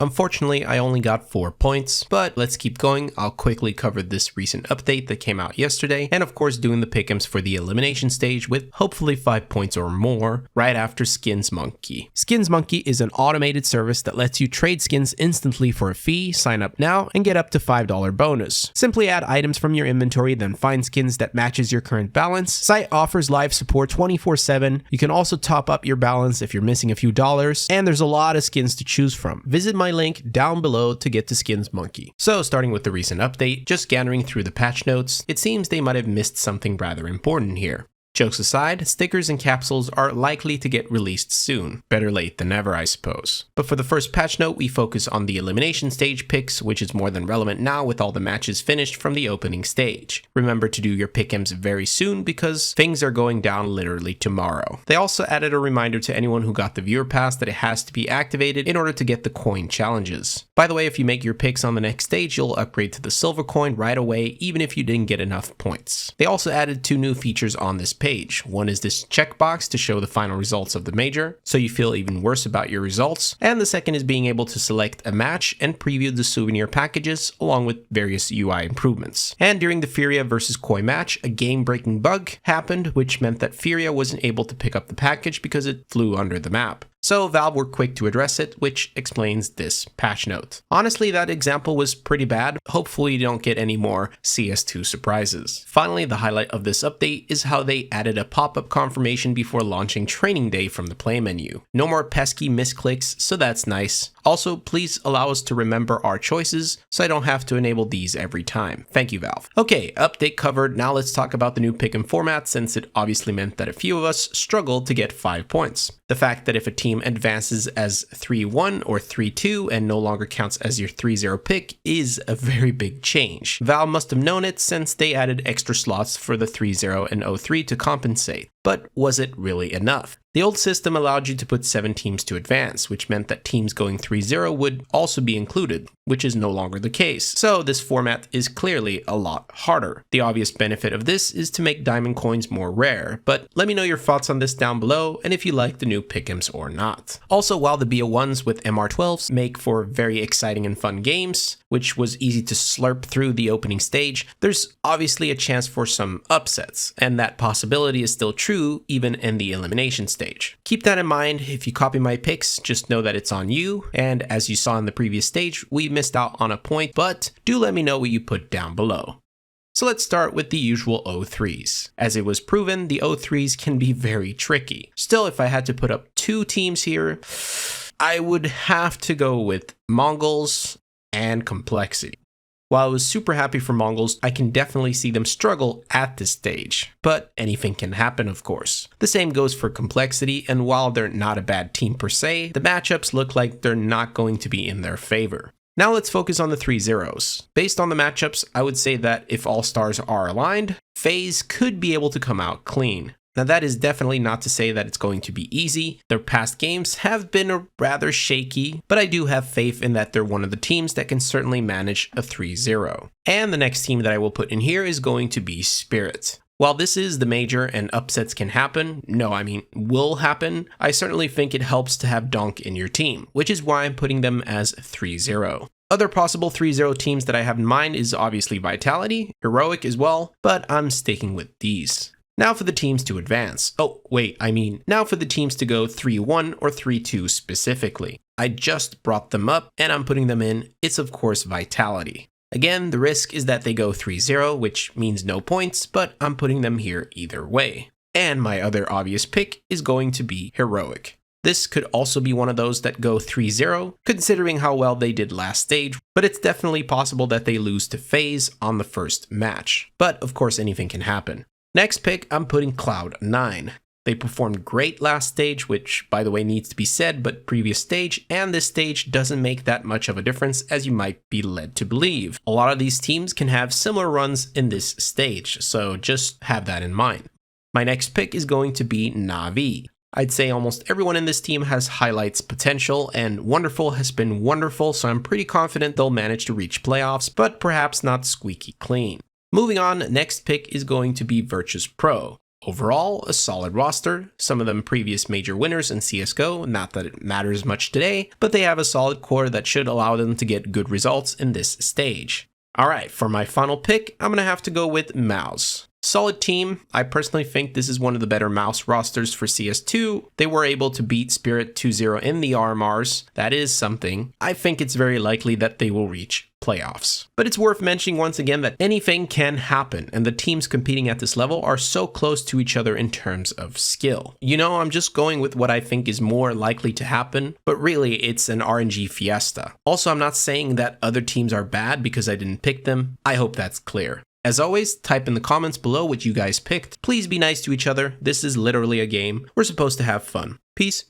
Unfortunately, I only got 4 points, but let's keep going. I'll quickly cover this recent update that came out yesterday, and of course doing the pick'ems for the elimination stage with hopefully 5 points or more right after Skins Monkey. Skins Monkey is an automated service that lets you trade skins instantly for a fee, sign up now, and get up to $5 bonus. Simply add items from your inventory, then find skins that matches your current balance. Site offers live support 24/7. You can also top up your balance if you're missing a few dollars, and there's a lot of skins to choose from. Visit my link down below to get to Skins Monkey. So starting with the recent update, just gathering through the patch notes, it seems they might have missed something rather important here. Jokes aside, stickers and capsules are likely to get released soon. Better late than never, I suppose. But for the first patch note, we focus on the elimination stage picks, which is more than relevant now with all the matches finished from the opening stage. Remember to do your pick'ems very soon because things are going down literally tomorrow. They also added a reminder to anyone who got the viewer pass that it has to be activated in order to get the coin challenges. By the way, if you make your picks on the next stage, you'll upgrade to the silver coin right away, even if you didn't get enough points. They also added 2 new features on this page. One is this checkbox to show the final results of the major, so you feel even worse about your results, and the second is being able to select a match and preview the souvenir packages along with various UI improvements. And during the Furia vs Koi match, a game-breaking bug happened, which meant that Furia wasn't able to pick up the package because it flew under the map. So Valve were quick to address it, which explains this patch note. Honestly, that example was pretty bad. Hopefully you don't get any more CS2 surprises. Finally, the highlight of this update is how they added a pop-up confirmation before launching Training Day from the play menu. No more pesky misclicks, so that's nice. Also, please allow us to remember our choices so I don't have to enable these every time. Thank you, Valve. Okay, update covered. Now let's talk about the new pick'em format, since it obviously meant that a few of us struggled to get 5 points. The fact that if a team advances as 3-1 or 3-2 and no longer counts as your 3-0 pick is a very big change. Valve must have known it since they added extra slots for the 3-0 and 0-3 to compensate. But was it really enough? The old system allowed you to put 7 teams to advance, which meant that teams going 3-0 would also be included, which is no longer the case. So this format is clearly a lot harder. The obvious benefit of this is to make diamond coins more rare, but let me know your thoughts on this down below and if you like the new pick'ems or not. Also, while the BO1s with MR12s make for very exciting and fun games, which was easy to slurp through the opening stage, there's obviously a chance for some upsets, and that possibility is still true even in the elimination stage. Keep that in mind. If you copy my picks, just know that it's on you, and as you saw in the previous stage, we missed out on a point, but do let me know what you put down below. So let's start with the usual 0-3s. As it was proven, the 0-3s can be very tricky. Still, if I had to put up 2 teams here, I would have to go with Mongols and Complexity. While I was super happy for Mongols, I can definitely see them struggle at this stage. But anything can happen, of course. The same goes for Complexity, and while they're not a bad team per se, the matchups look like they're not going to be in their favor. Now let's focus on the 3-0s. Based on the matchups, I would say that if all stars are aligned, FaZe could be able to come out clean. Now that is definitely not to say that it's going to be easy. Their past games have been rather shaky, but I do have faith in that they're one of the teams that can certainly manage a 3-0. And the next team that I will put in here is going to be Spirit. While this is the major and upsets can happen, will happen, I certainly think it helps to have Donk in your team, which is why I'm putting them as 3-0. Other possible 3-0 teams that I have in mind is obviously Vitality, Heroic as well, but I'm sticking with these. Now for the teams to advance. Now for the teams to go 3-1 or 3-2 specifically. I just brought them up and I'm putting them in. It's of course Vitality. Again, the risk is that they go 3-0, which means no points, but I'm putting them here either way. And my other obvious pick is going to be Heroic. This could also be one of those that go 3-0, considering how well they did last stage, but it's definitely possible that they lose to FaZe on the first match. But of course anything can happen. Next pick, I'm putting Cloud9. They performed great last stage, which by the way needs to be said, but previous stage and this stage doesn't make that much of a difference as you might be led to believe. A lot of these teams can have similar runs in this stage, so just have that in mind. My next pick is going to be Na'Vi. I'd say almost everyone in this team has highlights potential, and Wonderful has been wonderful, so I'm pretty confident they'll manage to reach playoffs, but perhaps not squeaky clean. Moving on, next pick is going to be Virtus Pro. Overall, a solid roster, some of them previous major winners in CSGO, not that it matters much today, but they have a solid core that should allow them to get good results in this stage. Alright, for my final pick, I'm gonna have to go with Mouse. Solid team. I personally think this is one of the better Mouse rosters for CS2. They were able to beat Spirit 2-0 in the RMRs. That is something. I think it's very likely that they will reach playoffs. But it's worth mentioning once again that anything can happen, and the teams competing at this level are so close to each other in terms of skill. You know, I'm just going with what I think is more likely to happen, but really it's an RNG fiesta. Also, I'm not saying that other teams are bad because I didn't pick them. I hope that's clear. As always, type in the comments below what you guys picked. Please be nice to each other. This is literally a game. We're supposed to have fun. Peace.